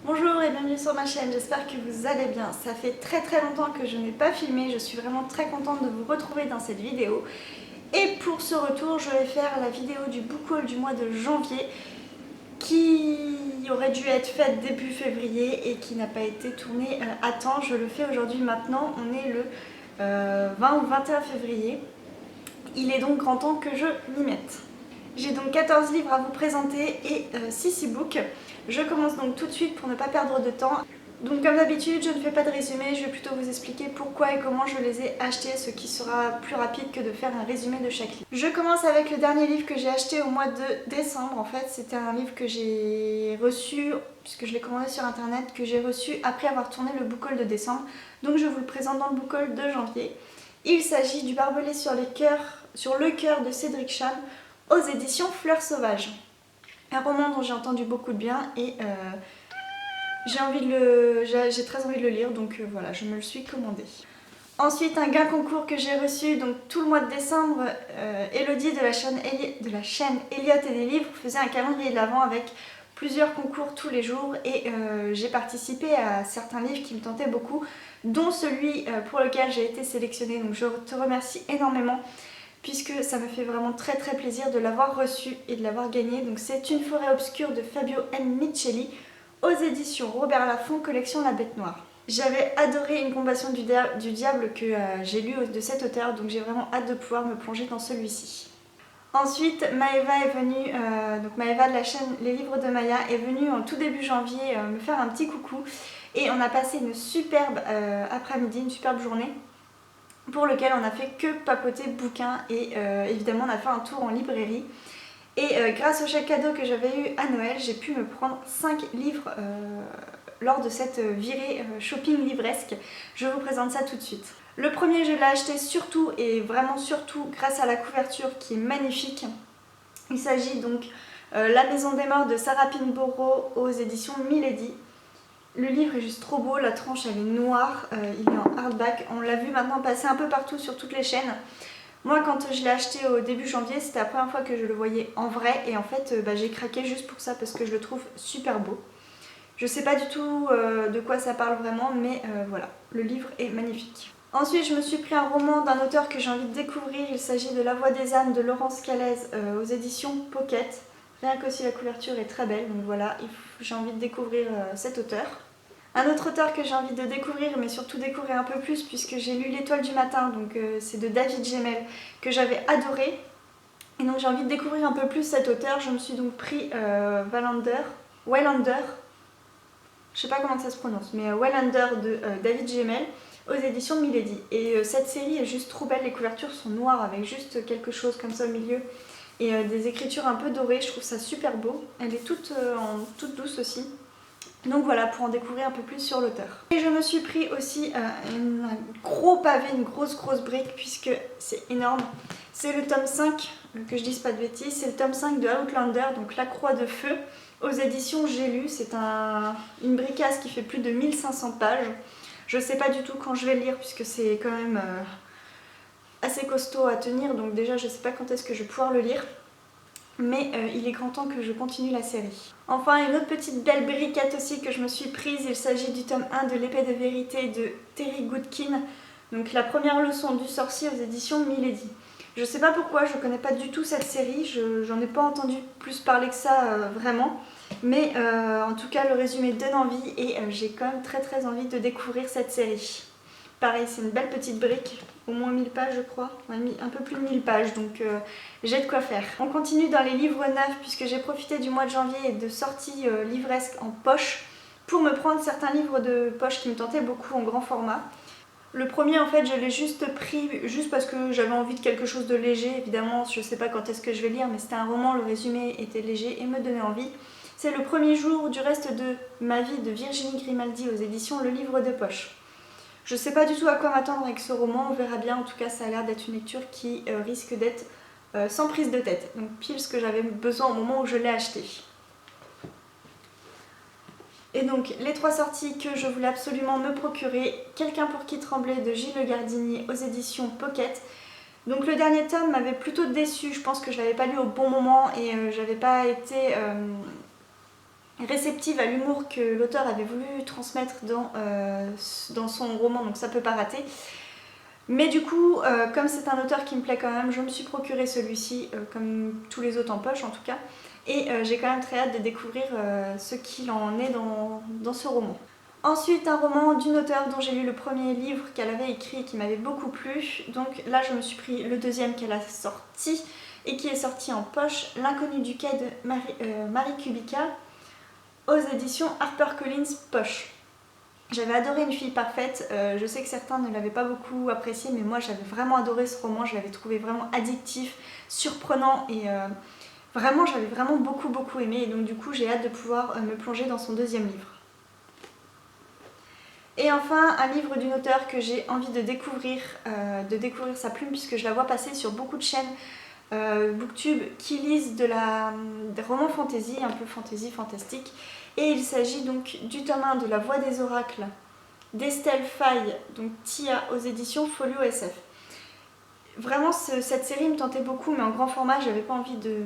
Bonjour et bienvenue sur ma chaîne, j'espère que vous allez bien. Ça fait très longtemps que je n'ai pas filmé, je suis vraiment très contente de vous retrouver dans cette vidéo. Et pour ce retour, je vais faire la vidéo du book haul du mois de janvier qui aurait dû être faite début février et qui n'a pas été tournée à temps. Je le fais aujourd'hui maintenant, on est le 20 ou 21 février. Il est donc grand temps que je m'y mette. J'ai donc 14 livres à vous présenter et 6 e-books. Je commence donc tout de suite pour ne pas perdre de temps. Donc comme d'habitude, je ne fais pas de résumé, je vais plutôt vous expliquer pourquoi et comment je les ai achetés, ce qui sera plus rapide que de faire un résumé de chaque livre. Je commence avec le dernier livre que j'ai acheté au mois de décembre. En fait, c'était un livre que j'ai reçu, puisque je l'ai commandé sur internet, que j'ai reçu après avoir tourné le book haul de décembre. Donc je vous le présente dans le book haul de janvier. Il s'agit du Barbelé sur le cœur de Cédric Cham aux éditions Fleurs Sauvages. Un roman dont j'ai entendu beaucoup de bien et j'ai très envie de le lire, donc voilà, je me le suis commandé. Ensuite, un gain concours que j'ai reçu donc tout le mois de décembre. Elodie de la chaîne Elliot et des livres faisait un calendrier de l'Avent avec plusieurs concours tous les jours et j'ai participé à certains livres qui me tentaient beaucoup, dont celui pour lequel j'ai été sélectionnée. Donc je te remercie énormément, puisque ça me fait vraiment très plaisir de l'avoir reçu et de l'avoir gagné. Donc c'est Une forêt obscure de Fabio M. Micheli aux éditions Robert Laffont, collection La Bête Noire. J'avais adoré Une compassion du diable que j'ai lu de cet auteur, donc j'ai vraiment hâte de pouvoir me plonger dans celui-ci. Ensuite, Maëva est venue, donc Maëva de la chaîne Les Livres de Maya est venue en tout début janvier me faire un petit coucou et on a passé une superbe après-midi, une superbe journée, pour lequel on a fait que papoter bouquins et évidemment on a fait un tour en librairie. Et grâce au chèque cadeau que j'avais eu à Noël, j'ai pu me prendre 5 livres lors de cette virée shopping livresque. Je vous présente ça tout de suite. Le premier, je l'ai acheté surtout et vraiment surtout grâce à la couverture qui est magnifique. Il s'agit donc La Maison des Morts de Sarah Pinborough aux éditions Milady. Le livre est juste trop beau, la tranche elle est noire, il est en hardback, on l'a vu maintenant passer un peu partout sur toutes les chaînes. Moi quand je l'ai acheté au début janvier, c'était la première fois que je le voyais en vrai et en fait j'ai craqué juste pour ça parce que je le trouve super beau. Je sais pas du tout de quoi ça parle vraiment, mais voilà, le livre est magnifique. Ensuite je me suis pris un roman d'un auteur que j'ai envie de découvrir, il s'agit de La Voix des ânes de Laurence Calaise aux éditions Pocket. Rien qu'aussi la couverture est très belle, donc voilà, j'ai envie de découvrir cet auteur. Un autre auteur que j'ai envie de découvrir, mais surtout découvrir un peu plus, puisque j'ai lu L'Étoile du matin, donc c'est de David Gemmell, que j'avais adoré. Et donc j'ai envie de découvrir un peu plus cet auteur. Je me suis donc pris Waylander, je sais pas comment ça se prononce, mais Waylander de David Gemmell aux éditions Milady. Et cette série est juste trop belle, les couvertures sont noires avec juste quelque chose comme ça au milieu. Et des écritures un peu dorées, je trouve ça super beau. Elle est toute douce aussi. Donc voilà, pour en découvrir un peu plus sur l'auteur. Et je me suis pris aussi un gros pavé, une grosse brique, puisque c'est énorme. C'est le tome 5, que je dise pas de bêtises, c'est le tome 5 de Outlander, donc La Croix de Feu, aux éditions J'ai lu. C'est une bricasse qui fait plus de 1500 pages. Je sais pas du tout quand je vais le lire, puisque c'est quand même assez costaud à tenir, donc déjà je sais pas quand est-ce que je vais pouvoir le lire. Mais il est grand temps que je continue la série. Enfin, une autre petite belle briquette aussi que je me suis prise, il s'agit du tome 1 de L'Épée de vérité de Terry Goodkin, donc la première leçon du sorcier aux éditions Milady. Je sais pas pourquoi, je connais pas du tout cette série, j'en ai pas entendu plus parler que ça vraiment, mais en tout cas le résumé donne envie et j'ai quand même très envie de découvrir cette série. Pareil, c'est une belle petite brique, au moins 1000 pages je crois, un peu plus de 1000 pages, donc j'ai de quoi faire. On continue dans les livres neufs puisque j'ai profité du mois de janvier et de sorties livresques en poche pour me prendre certains livres de poche qui me tentaient beaucoup en grand format. Le premier en fait je l'ai juste pris juste parce que j'avais envie de quelque chose de léger, évidemment je sais pas quand est-ce que je vais lire, mais c'était un roman, le résumé était léger et me donnait envie. C'est Le premier jour du reste de ma vie de Virginie Grimaldi aux éditions Le Livre de Poche. Je sais pas du tout à quoi m'attendre avec ce roman, on verra bien, en tout cas ça a l'air d'être une lecture qui risque d'être sans prise de tête. Donc pile ce que j'avais besoin au moment où je l'ai acheté. Et donc les 3 sorties que je voulais absolument me procurer, Quelqu'un pour qui trembler de Gilles Le Gardinier aux éditions Pocket. Donc le dernier tome m'avait plutôt déçue, je pense que je l'avais pas lu au bon moment et j'avais pas été réceptive à l'humour que l'auteur avait voulu transmettre dans son roman, donc ça peut pas rater. Mais du coup, comme c'est un auteur qui me plaît quand même, je me suis procuré celui-ci, comme tous les autres en poche en tout cas, et j'ai quand même très hâte de découvrir ce qu'il en est dans ce roman. Ensuite, un roman d'une auteure dont j'ai lu le premier livre qu'elle avait écrit et qui m'avait beaucoup plu. Donc là, je me suis pris le deuxième qu'elle a sorti et qui est sorti en poche, L'inconnu du quai de Marie Kubica, aux éditions HarperCollins Poche. J'avais adoré Une fille parfaite, je sais que certains ne l'avaient pas beaucoup apprécié, mais moi j'avais vraiment adoré ce roman, je l'avais trouvé vraiment addictif, surprenant et vraiment j'avais vraiment beaucoup aimé, et donc du coup j'ai hâte de pouvoir me plonger dans son deuxième livre. Et enfin, un livre d'une auteure que j'ai envie de découvrir sa plume, puisque je la vois passer sur beaucoup de chaînes Booktube qui lisent des romans fantasy, un peu fantasy, fantastique. Et il s'agit donc du tome 1 de La Voix des Oracles d'Estelle Faye, donc Tia, aux éditions Folio SF. Vraiment, cette série me tentait beaucoup, mais en grand format, j'avais pas envie de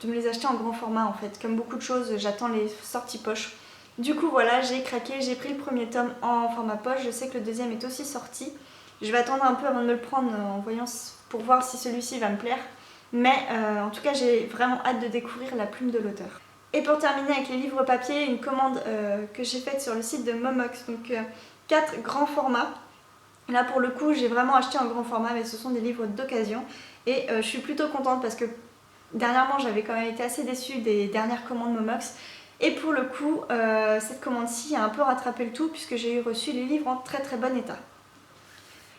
me les acheter en grand format en fait. Comme beaucoup de choses, j'attends les sorties poche. Du coup voilà, j'ai craqué, j'ai pris le premier tome en format poche, je sais que le deuxième est aussi sorti. Je vais attendre un peu avant de me le prendre pour voir si celui-ci va me plaire. Mais en tout cas, j'ai vraiment hâte de découvrir la plume de l'auteur. Et pour terminer avec les livres papier, une commande que j'ai faite sur le site de Momox, donc 4 grands formats. Là pour le coup, j'ai vraiment acheté en grand format, mais ce sont des livres d'occasion. Et je suis plutôt contente parce que dernièrement, j'avais quand même été assez déçue des dernières commandes Momox. Et pour le coup, cette commande-ci a un peu rattrapé le tout puisque j'ai reçu les livres en très bon état.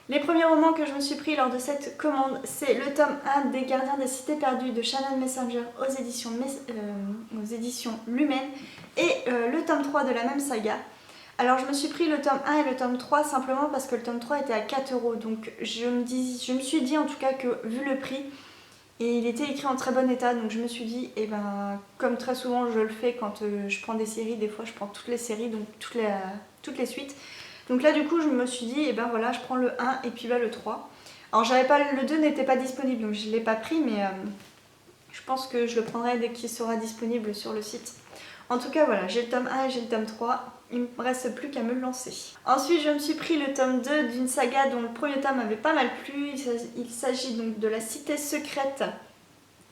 Les premiers romans que je me suis pris lors de cette commande, c'est le tome 1 des Gardiens des Cités Perdues de Shannon Messenger aux éditions Lumen et le tome 3 de la même saga. Alors je me suis pris le tome 1 et le tome 3 simplement parce que le tome 3 était à 4 €. Donc je me suis dit en tout cas que vu le prix, et il était écrit en très bon état, donc je me suis dit, et ben, comme très souvent je le fais quand je prends des séries, des fois je prends toutes les séries, donc toutes les suites. Donc là du coup je me suis dit, et ben voilà, je prends le 1 et puis le 3. Alors le 2 n'était pas disponible, donc je ne l'ai pas pris, mais je pense que je le prendrai dès qu'il sera disponible sur le site. En tout cas voilà, j'ai le tome 1 et j'ai le tome 3. Il ne me reste plus qu'à me lancer. Ensuite, je me suis pris le tome 2 d'une saga dont le premier tome m'avait pas mal plu. Il s'agit donc de La Cité Secrète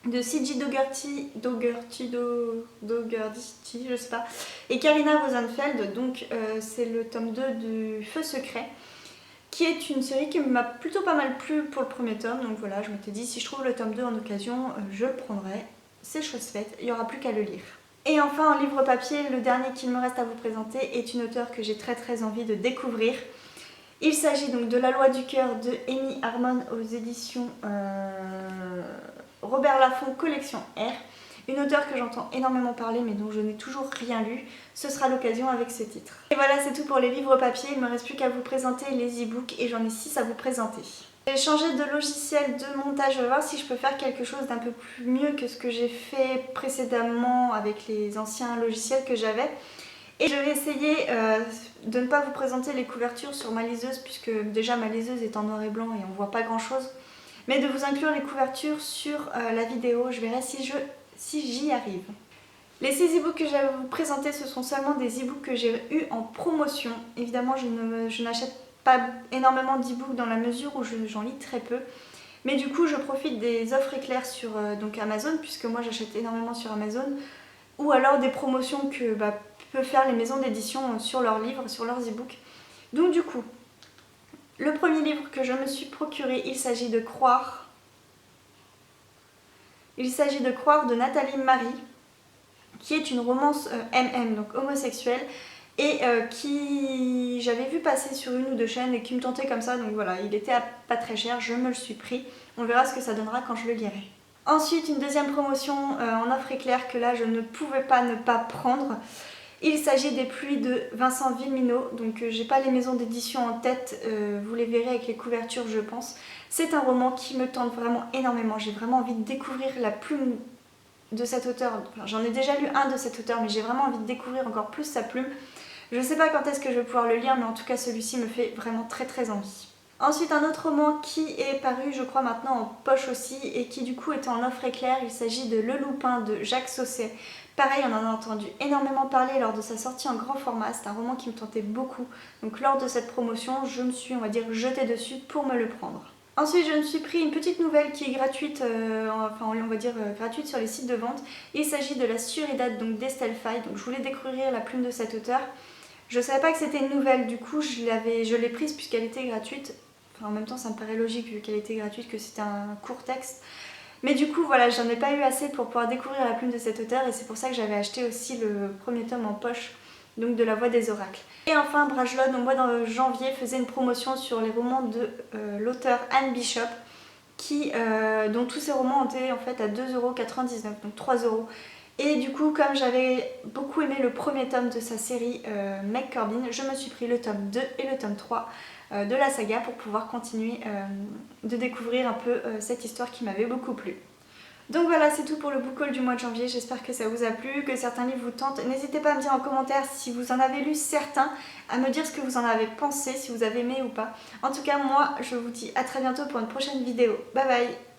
de C.J. Dougherty, je sais pas, et Karina Rosenfeld. Donc c'est le tome 2 du Feu Secret, qui est une série qui m'a plutôt pas mal plu pour le premier tome. Donc voilà, je m'étais dit, si je trouve le tome 2 en occasion, je le prendrai. C'est chose faite, il n'y aura plus qu'à le lire. Et enfin, en livre papier, le dernier qu'il me reste à vous présenter est une auteure que j'ai très envie de découvrir. Il s'agit donc de La Loi du cœur de Amy Harmon aux éditions Robert Laffont Collection R. Une auteure que j'entends énormément parler mais dont je n'ai toujours rien lu. Ce sera l'occasion avec ce titre. Et voilà, c'est tout pour les livres papier. Il ne me reste plus qu'à vous présenter les e-books et j'en ai 6 à vous présenter. J'ai changé de logiciel de montage, je vais voir si je peux faire quelque chose d'un peu plus mieux que ce que j'ai fait précédemment avec les anciens logiciels que j'avais. Et je vais essayer de ne pas vous présenter les couvertures sur ma liseuse, puisque déjà ma liseuse est en noir et blanc et on voit pas grand chose. Mais de vous inclure les couvertures sur la vidéo, je verrai si j'y arrive. Les 6 e-books que j'ai à vous présenter, ce sont seulement des e-books que j'ai eu en promotion. Évidemment, je n'achète pas énormément d'e-books dans la mesure où j'en lis très peu. Mais du coup, je profite des offres éclairs sur donc Amazon, puisque moi j'achète énormément sur Amazon, ou alors des promotions que peuvent faire les maisons d'édition sur leurs livres, sur leurs e-books. Donc du coup, le premier livre que je me suis procuré, il s'agit de Croire. Il s'agit de Croire de Nathalie Marie, qui est une romance MM, donc homosexuelle, et qui j'avais vu passer sur une ou deux chaînes et qui me tentait comme ça, donc voilà, il était à pas très cher, je me le suis pris. On verra ce que ça donnera quand je le lirai. Ensuite, une deuxième promotion en offre éclair que là je ne pouvais pas ne pas prendre. Il s'agit des Pluies de Vincent Villeminot, donc j'ai pas les maisons d'édition en tête, vous les verrez avec les couvertures je pense. C'est un roman qui me tente vraiment énormément, j'ai vraiment envie de découvrir la plume de cet auteur. Enfin, j'en ai déjà lu un de cet auteur, mais j'ai vraiment envie de découvrir encore plus sa plume. Je ne sais pas quand est-ce que je vais pouvoir le lire, mais en tout cas celui-ci me fait vraiment très envie. Ensuite, un autre roman qui est paru, je crois, maintenant en poche aussi, et qui du coup était en offre éclair. Il s'agit de Le Loupin de Jacques Sausset, Pareil, on en a entendu énormément parler lors de sa sortie en grand format, c'est un roman qui me tentait beaucoup. Donc lors de cette promotion, je me suis, on va dire, jetée dessus pour me le prendre. Ensuite, je me suis pris une petite nouvelle qui est gratuite, on va dire gratuite sur les sites de vente. Il s'agit de La Suridate donc d'Estelle Faye. Donc je voulais découvrir la plume de cet auteur. Je ne savais pas que c'était une nouvelle, du coup je l'ai prise puisqu'elle était gratuite. Enfin, en même temps, ça me paraît logique vu qu'elle était gratuite, que c'était un court texte. Mais du coup, voilà, j'en ai pas eu assez pour pouvoir découvrir la plume de cet auteur et c'est pour ça que j'avais acheté aussi le premier tome en poche, donc de La Voix des Oracles. Et enfin, Brajlon, au mois de janvier, faisait une promotion sur les romans de l'auteur Anne Bishop, dont tous ses romans étaient en fait à 2,99 €, donc 3 €. Et du coup, comme j'avais beaucoup aimé le premier tome de sa série Meg Corbin, je me suis pris le tome 2 et le tome 3 de la saga pour pouvoir continuer de découvrir un peu cette histoire qui m'avait beaucoup plu. Donc voilà, c'est tout pour le book haul du mois de janvier. J'espère que ça vous a plu, que certains livres vous tentent. N'hésitez pas à me dire en commentaire si vous en avez lu certains, à me dire ce que vous en avez pensé, si vous avez aimé ou pas. En tout cas, moi, je vous dis à très bientôt pour une prochaine vidéo. Bye bye!